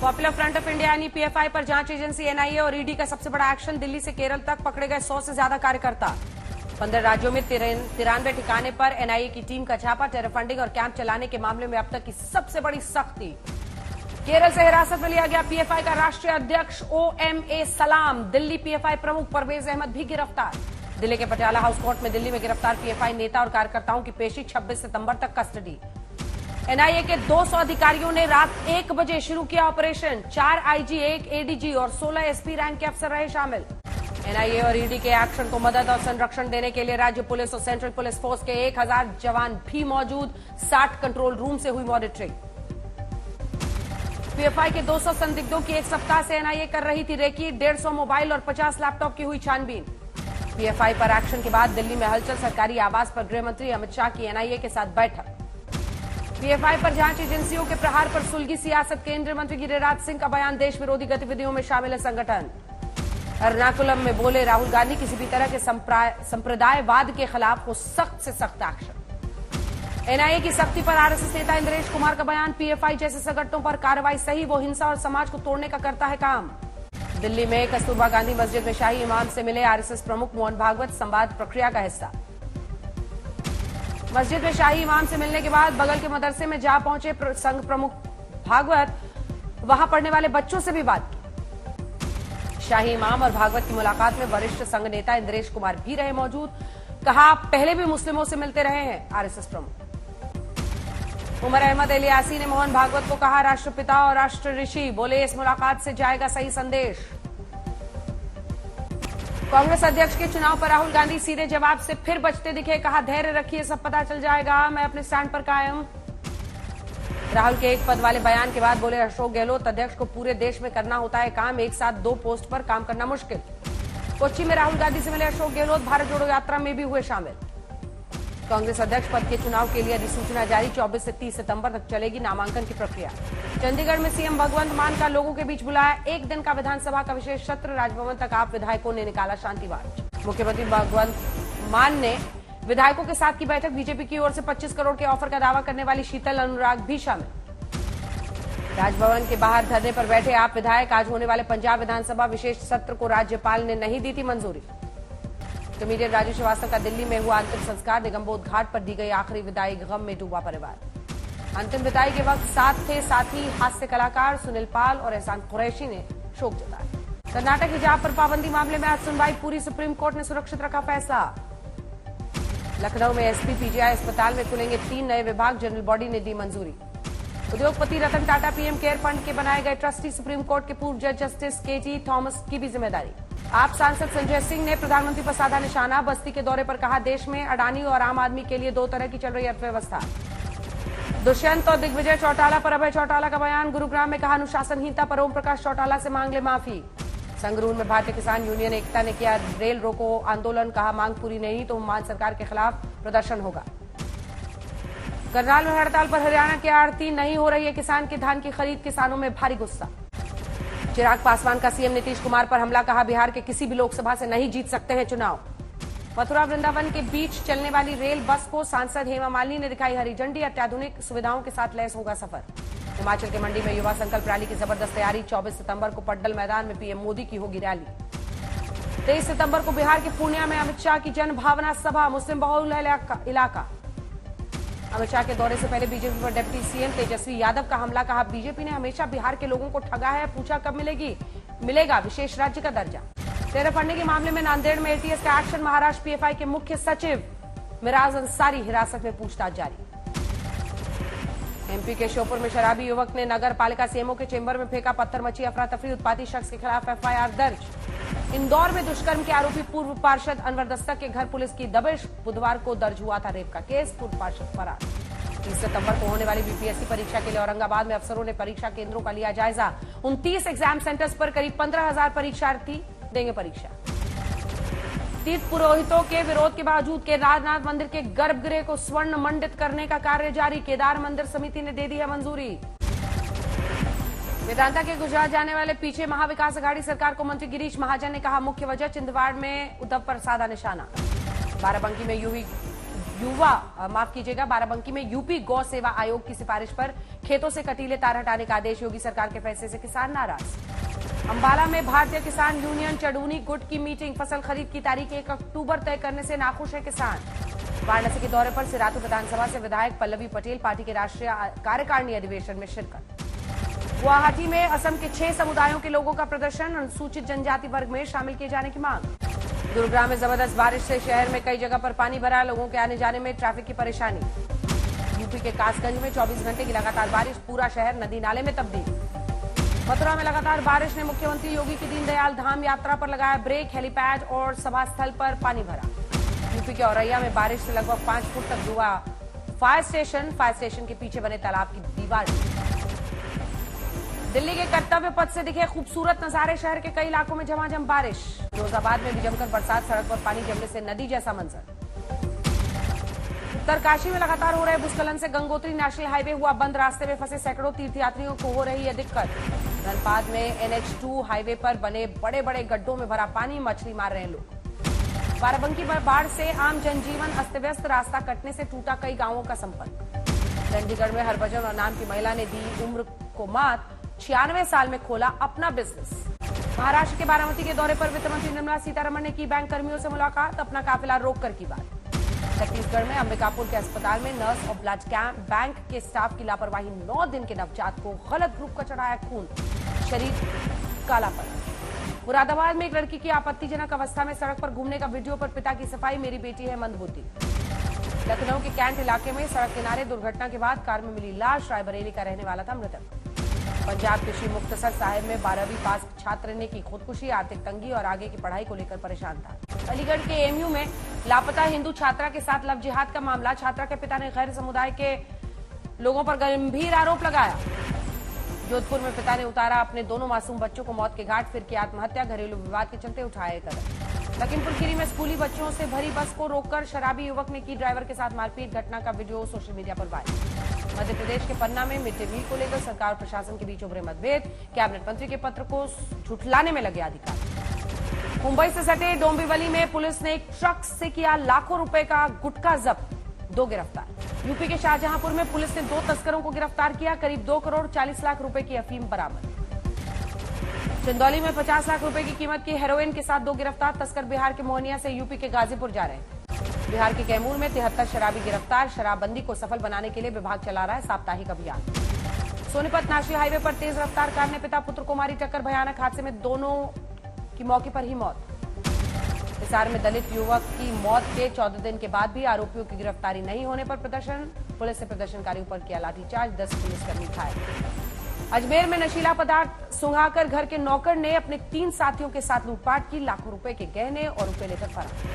Popular front of India यानी PFI पर जांच एजेंसी एनआईए और ईडी का सबसे बड़ा एक्शन। दिल्ली से केरल तक पकड़े गए 100 से ज्यादा कार्यकर्ता। 15 राज्यों में 93 ठिकाने पर एनआईए की टीम का छापा। टेरर फंडिंग और कैंप चलाने के मामले में अब तक की सबसे बड़ी सख्ती। केरल से हिरासत में लिया गया पीएफआई का राष्ट्रीय अध्यक्ष ओएमए सलाम। दिल्ली पीएफआई प्रमुख परवेज अहमद भी गिरफ्तार। दिल्ली के पटियाला हाउस कोर्ट में दिल्ली में गिरफ्तार पीएफआई नेता और कार्यकर्ताओं की पेशी। 26 सितंबर तक कस्टडी। एनआईए के 200 अधिकारियों ने रात 1 बजे शुरू किया ऑपरेशन। 4 आईजी, 1 एडीजी और 16 एसपी रैंक के अफसर रहे शामिल। एनआईए और ईडी के एक्शन को मदद और संरक्षण देने के लिए राज्य पुलिस और सेंट्रल पुलिस फोर्स के 1000 जवान भी मौजूद। 60 कंट्रोल रूम से हुई मॉनिटरिंग। पीएफआई के 200 संदिग्धों की एक सप्ताह से एनआईए कर रही थी रेकी। 150 मोबाइल और 50 लैपटॉप की हुई छानबीन। पीएफआई पर एक्शन के बाद दिल्ली में हलचल। सरकारी आवास पर गृह मंत्री अमित शाह की एनआईए के साथ बैठक। पीएफआई पर जांच एजेंसियों के प्रहार पर सुलगी सियासत। केंद्रीय मंत्री गिरिराज सिंह का बयान। देश विरोधी गतिविधियों में शामिल है संगठन। एर्नाकुलम में बोले राहुल गांधी, किसी भी तरह के संप्रदायवाद के खिलाफ हो सख्त से सख्त एक्शन। एनआईए की सख्ती पर आरएसएस नेता इंद्रेश कुमार का बयान। पीएफआई जैसे संगठनों पर कार्रवाई सही, वो हिंसा और समाज को तोड़ने का करता है काम। दिल्ली में कस्तूरबा गांधी मस्जिद में शाही इमाम से मिले आरएसएस प्रमुख मोहन भागवत। संवाद प्रक्रिया का हिस्सा। मस्जिद में शाही इमाम से मिलने के बाद बगल के मदरसे में जा पहुंचे संघ प्रमुख भागवत। वहां पढ़ने वाले बच्चों से भी बात की। शाही इमाम और भागवत की मुलाकात में वरिष्ठ संघ नेता इंद्रेश कुमार भी रहे मौजूद। कहा, पहले भी मुस्लिमों से मिलते रहे हैं आरएसएस प्रमुख। उमर अहमद इलियासी ने मोहन भागवत को कहा राष्ट्रपिता और राष्ट्र ऋषि। बोले, इस मुलाकात से जाएगा सही संदेश। कांग्रेस अध्यक्ष के चुनाव पर राहुल गांधी सीधे जवाब से फिर बचते दिखे। कहा, धैर्य रखिए, सब पता चल जाएगा, मैं अपने स्टैंड पर कायम। राहुल के एक पद वाले बयान के बाद बोले अशोक गहलोत, अध्यक्ष को पूरे देश में करना होता है काम, एक साथ 2 पोस्ट पर काम करना मुश्किल। कोच्चि में राहुल गांधी से मिले अशोक गहलोत। भारत जोड़ो यात्रा में भी हुए शामिल। कांग्रेस अध्यक्ष पद के चुनाव के लिए अधिसूचना जारी। 24 से 30 सितंबर तक चलेगी नामांकन की प्रक्रिया। चंडीगढ़ में सीएम भगवंत मान का लोगों के बीच बुलाया 1 दिन का विधानसभा का विशेष सत्र। राजभवन तक आप विधायकों ने निकाला शांति मार्च। मुख्यमंत्री भगवंत मान ने विधायकों के साथ की बैठक। बीजेपी की ओर से 25 करोड़ के ऑफर का दावा करने वाली शीतल अनुराग भी शामिल। राजभवन के बाहर धरने पर बैठे आप विधायक। आज होने वाले पंजाब विधानसभा विशेष सत्र को राज्यपाल ने नहीं दी थी मंजूरी। कॉमेडियन राजू श्रीवास्तव का दिल्ली में हुआ अंतिम संस्कार। निगमबोध घाट पर दी गई आखिरी विदाई। गम में डूबा परिवार। अंतिम विदाई के वक्त साथ थे साथी हास्य कलाकार सुनील पाल और एहसान कुरैशी ने शोक जताया। कर्नाटक हिजाब पर पाबंदी मामले में आज सुनवाई पूरी। सुप्रीम कोर्ट ने सुरक्षित रखा फैसला। लखनऊ में एसपी पीजीआई अस्पताल में खुलेंगे 3 नए विभाग। जनरल बॉडी ने दी मंजूरी। उद्योगपति Ratan Tata PM care fund के बनाए गए ट्रस्टी। सुप्रीम कोर्ट के पूर्व जज जस्टिस केजी थॉमस की भी जिम्मेदारी। आप सांसद संजय सिंह ने प्रधानमंत्री पर साधा निशाना। बस्ती के दौरे पर कहा, देश में अडानी और आम आदमी के लिए 2 तरह की चल रही अर्थव्यवस्था। दुष्यंत और दिग्विजय चौटाला पर अभय चौटाला का बयान। गुरुग्राम में कहा, अनुशासनहीनता पर ओम प्रकाश चौटाला से मांग ले माफी। संगरूर में भारतीय किसान यूनियन एकता ने किया रेल रोको आंदोलन। कहा, मांग पूरी नहीं तो मान सरकार के खिलाफ प्रदर्शन होगा। करनाल में हड़ताल पर हरियाणा के आड़ती। नहीं हो रही है किसान के धान की खरीद। किसानों में भारी गुस्सा। चिराग पासवान का सीएम नीतीश कुमार पर हमला। कहा, बिहार के किसी भी लोकसभा से नहीं जीत सकते हैं चुनाव। मथुरा वृंदावन के बीच चलने वाली रेल बस को सांसद हेमा मालिनी ने दिखाई हरी झंडी। अत्याधुनिक सुविधाओं के साथ लैस होगा सफर। हिमाचल के मंडी में युवा संकल्प रैली की जबरदस्त तैयारी। 24 सितंबर को पड्डल मैदान में पीएम मोदी की होगी रैली। 23 सितंबर को बिहार के पूर्णिया में अमित शाह की जन भावना सभा। मुस्लिम बहुल इलाका। अमित शाह के दौरे से पहले बीजेपी पर डिप्टी सीएम तेजस्वी यादव का हमला। कहा, बीजेपी ने हमेशा बिहार के लोगों को ठगा है। पूछा कब मिलेगा विशेष राज्य का दर्जा। टेरर फंडिंग के मामले में नांदेड़ में एटीएस का एक्शन। महाराष्ट्र पीएफआई के मुख्य सचिव मिराज अंसारी हिरासत में पूछताछ जारी। एमपी के श्योपुर में शराबी युवक ने नगर पालिका सीएमओ के चेंबर में फेंका पत्थर। मची अफरा तफरी। उत्पाती शख्स के खिलाफ एफआईआर दर्ज। इंदौर में दुष्कर्म के आरोपी पूर्व पार्षद अनवर दस्तक के घर पुलिस की दबिश। बुधवार को दर्ज हुआ था रेप का केस। पूर्व पार्षद फरार। 30 सितंबर को होने वाली बीपीएससी परीक्षा के लिए औरंगाबाद में अफसरों ने परीक्षा केंद्रों का लिया जायजा। 29 एग्जाम सेंटर्स पर करीब 15,000 परीक्षार्थी देंगे परीक्षा। तीर्थ पुरोहितों के विरोध के बावजूद केदारनाथ मंदिर के गर्भगृह को स्वर्ण मंडित करने का कार्य जारी। केदार मंदिर समिति ने दे दी है मंजूरी। वेदांता के गुजरात जाने वाले पीछे महाविकास अघाड़ी सरकार को मंत्री गिरीश महाजन ने कहा, मुख्य वजह छिंदवाड़ा में उद्धव पर साधा निशाना। बाराबंकी में यूपी गौ सेवा आयोग की सिफारिश पर खेतों से कटीले तार हटाने का आदेश। योगी सरकार के फैसले से किसान नाराज। अंबाला में भारतीय किसान यूनियन चडूनी गुट की मीटिंग। फसल खरीद की तारीख 1 अक्टूबर तय करने से नाखुश है किसान। वाराणसी के दौरे पर सिराथू विधानसभा से विधायक पल्लवी पटेल पार्टी के राष्ट्रीय कार्यकारिणी अधिवेशन में शिरकत। गुवाहाटी में असम के 6 समुदायों के लोगों का प्रदर्शन। अनुसूचित जनजाति वर्ग में शामिल किए जाने की मांग। गुरुग्राम में जबरदस्त बारिश से शहर में कई जगह पर पानी भरा। लोगों के आने जाने में ट्रैफिक की परेशानी। यूपी के कासगंज में 24 घंटे की लगातार बारिश। पूरा शहर नदी नाले में तब्दील। मथुरा में लगातार बारिश ने मुख्यमंत्री योगी की दीनदयाल धाम यात्रा पर लगाया ब्रेक। हेलीपैड और सभा स्थल पर पानी भरा। यूपी के औरैया में बारिश से लगभग 5 फुट तक डूबा फायर स्टेशन के पीछे बने तालाब की दीवार। दिल्ली के कर्तव्य पथ से दिखे खूबसूरत नजारे। शहर के कई इलाकों में झमाझम बारिश। फिरोजाबाद में भी जमकर बरसात। सड़क पर पानी जमने से नदी जैसा मंजर। उत्तरकाशी में लगातार हो रहे भूस्खलन से गंगोत्री नेशनल हाईवे हुआ बंद। रास्ते में फंसे सैकड़ों तीर्थयात्रियों को हो रही है दिक्कत। धनबाद में NH2 हाईवे पर बने बड़े बड़े गड्ढों में भरा पानी। मछली मार रहे हैं लोग। बाराबंकी में बाढ़ से आम जनजीवन अस्त व्यस्त। रास्ता कटने से टूटा कई गांवों का संपर्क। चंडीगढ़ में हरभजन और नाम की महिला ने दी उम्र को मात। 96 साल में खोला अपना बिजनेस। महाराष्ट्र के बारामती के दौरे पर वित्त मंत्री निर्मला सीतारमण ने की बैंक कर्मियों से मुलाकात। अपना काफिला रोककर की बात। छत्तीसगढ़ में अंबिकापुर के अस्पताल में नर्स और ब्लड बैंक के स्टाफ की लापरवाही। 9 दिन के नवजात को गलत ग्रुप का चढ़ाया खून। शरीर काला पड़ा। मुरादाबाद में एक लड़की की आपत्तिजनक अवस्था में सड़क पर घूमने का वीडियो पर पिता की सफाई। मेरी बेटी है मंदबुद्धि। लखनऊ के कैंट इलाके में सड़क किनारे दुर्घटना के बाद कार में मिली लाश। रायबरेली का रहने वाला था मृतक। पंजाब के श्री मुक्तसर साहिब में 12वीं पास छात्र ने की खुदकुशी। आर्थिक तंगी और आगे की पढ़ाई को लेकर परेशान था। अलीगढ़ के AMU में लापता हिंदू छात्रा के साथ लव जिहाद का मामला। छात्रा के पिता ने गैर समुदाय के लोगों पर गंभीर आरोप लगाया। जोधपुर में पिता ने उतारा अपने दोनों मासूम बच्चों को मौत के घाट। फिर की आत्महत्या। घरेलू विवाद के चलते उठाए कदम। लखीमपुर खीरी में स्कूली बच्चों से भरी बस को रोककर शराबी युवक ने की ड्राइवर के साथ मारपीट। घटना का वीडियो सोशल मीडिया पर वायरल। मध्य प्रदेश के पन्ना में मिड डे मील को लेकर सरकार और प्रशासन के बीच उभरे मतभेद। कैबिनेट मंत्री के पत्र को झुठलाने में लगे अधिकारी। मुंबई से सटे डोंबिवली में पुलिस ने एक ट्रक से किया लाखों रुपए का गुटखा जब्त। 2 गिरफ्तार। यूपी के शाहजहांपुर में पुलिस ने 2 तस्करों को गिरफ्तार किया। करीब 2 करोड़ 40 लाख रुपए की अफीम बरामद। चंदौली में 50 लाख रुपए की कीमत की हेरोइन के साथ 2 गिरफ्तार। तस्कर बिहार के मोहनिया से यूपी के गाजीपुर जा रहे हैं। बिहार के कैमूर में 73 शराबी गिरफ्तार। शराबबंदी को सफल बनाने के लिए विभाग चला रहा है साप्ताहिक अभियान। सोनीपत नेशनल हाईवे पर तेज रफ्तार कार ने पिता पुत्र को मारी टक्कर। भयानक हादसे में दोनों की मौके पर ही मौत। हिसार में दलित युवक की मौत के 14 दिन के बाद भी आरोपियों की गिरफ्तारी नहीं होने पर प्रदर्शन। पुलिस ने प्रदर्शनकारियों पर किया लाठीचार्ज। 10 पुलिसकर्मी घायल। अजमेर में नशीला पदार्थ सुंघाकर घर के नौकर ने अपने 3 साथियों के साथ लूटपाट की। लाखों रुपए के गहने और रुपए लेकर फरार।